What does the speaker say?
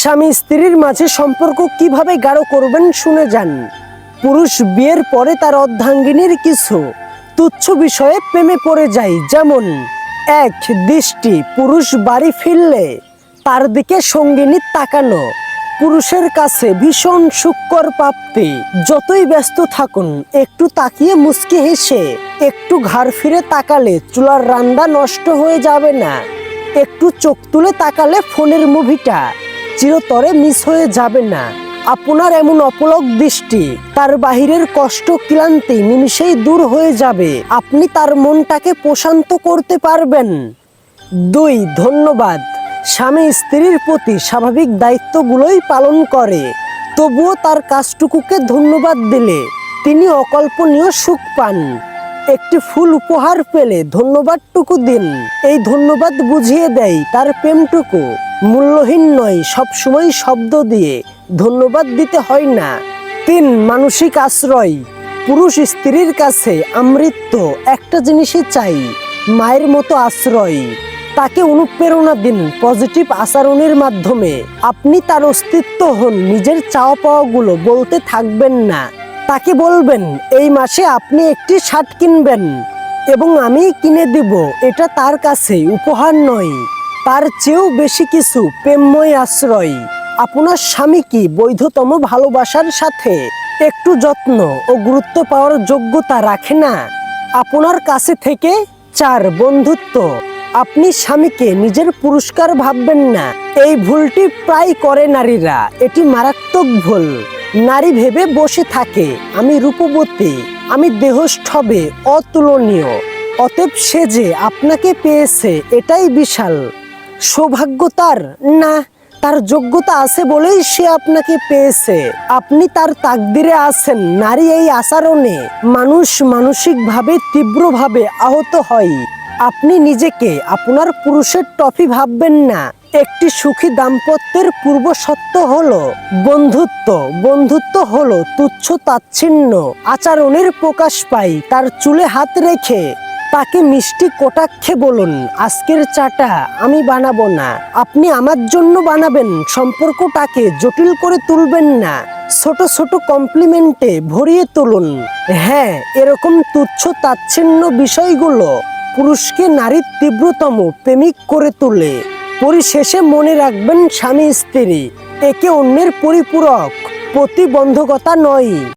স্বামী স্ত্রীর মাঝে সম্পর্ক কিভাবে গাঢ় করবেন শুনে যান। পুরুষ বিয়ের পরে তার অর্ধাঙ্গিনীর কিছু তুচ্ছ বিষয়ে প্রেমে পড়ে যায়, যেমন এক দৃষ্টি, পুরুষ বাড়ি ফিরলে তার দিকে সঙ্গিনী তাকানো পুরুষের কাছে ভীষণ সুখকর প্রাপ্তি। যতই ব্যস্ত থাকুন, একটু তাকিয়ে মুচকি হেসে একটু ঘাড় ফিরে তাকালে চুলার রান্না নষ্ট হয়ে যাবে না। একটু চোখ তুলে তাকালে ফোনের মুভিটা চিরতরে মিস হয়ে যাবে না। আপনার এমন অপলক দৃষ্টি তার বাহিরের কষ্ট ক্লান্তি নিমিষেই দূর হয়ে যাবে। আপনি তার মনটাকে প্রশান্ত করতে পারবেন। 2 ধন্যবাদ। স্বামী স্ত্রীর প্রতি স্বাভাবিক দায়িত্বগুলোই পালন করে, তবুও তার কাজটুকুকে ধন্যবাদ দিলে তিনি অকল্পনীয় সুখ পান। একটি ফুল উপহার পেলে ধন্যবাদটুকু দিন। এই ধন্যবাদ বুঝিয়ে দেয় তার প্রেমটুকু মূল্যহীন নয়। সবসময় শব্দ দিয়ে ধন্যবাদ দিতে হয় না। 3 মানসিক আশ্রয়। পুরুষ স্ত্রীর কাছে আমৃত্য একটা জিনিসই চাই, মায়ের মতো আশ্রয়। তাকে অনুপ্রেরণা দিন পজিটিভ আচরণের মাধ্যমে। আপনি তার অস্তিত্ব হন, নিজের চাওয়া পাওয়াগুলো বলতে থাকবেন না। তাকে বলবেন, এই মাসে আপনি একটি শার্ট কিনবেন এবং আমি কিনে দিব। এটা তার কাছে উপহার নয়, তার চেয়েও বেশি কিছু প্রেমময় আশ্রয়। আপনার স্বামী কি বৈধতম ভালোবাসার সাথে একটু যত্ন ও গুরুত্ব পাওয়ার যোগ্যতা রাখে না আপনার কাছে থেকে? 4 বন্ধুত্ব। আপনি স্বামীকে নিজের পুরস্কার ভাববেন না। এই ভুলটি প্রায় করে নারীরা। এটি মারাত্মক ভুল। নারী ভেবে বসে থাকে, আমি রূপবতী, আমি দেহস্থবে অতুলনীয়, অতএব সে যে আপনাকে পেয়েছে এটাই বিশাল সৌভাগ্য তার। না, তার যোগ্যতা আছে বলেই সে আপনাকে পেয়েছে। আপনি তার তাকদিরে আছেন। নারী এই আচরণে মানুষ মানসিকভাবে তীব্রভাবে আহত হয়। আপনি নিজেকে আপনার পুরুষের ট্রফি ভাববেন না। একটি সুখী দাম্পত্যের পূর্বশর্ত হলো বন্ধুত্ব। বন্ধুত্ব হলো তুচ্ছ তাচ্ছিন্য আচরণের প্রকাশ পায়। তার চুলে হাত রেখে তাকে মিষ্টি কটাক্ষে বলুন, আজকের চাটা আমি বানাবো না, আপনি আমার জন্য বানাবেন। সম্পর্কটাকে জটিল করে তুলবেন না, ছোট ছোট কমপ্লিমেন্টে ভরিয়ে তুলুন। হ্যাঁ, এরকম তুচ্ছ তাচ্ছিন্ন বিষয়গুলো পুরুষকে নারীর তীব্রতম প্রেমিক করে তোলে। পরিশেষে মনে রাখবেন, স্বামী স্ত্রী একে অন্যের পরিপূরক, প্রতিবন্ধকতা নয়।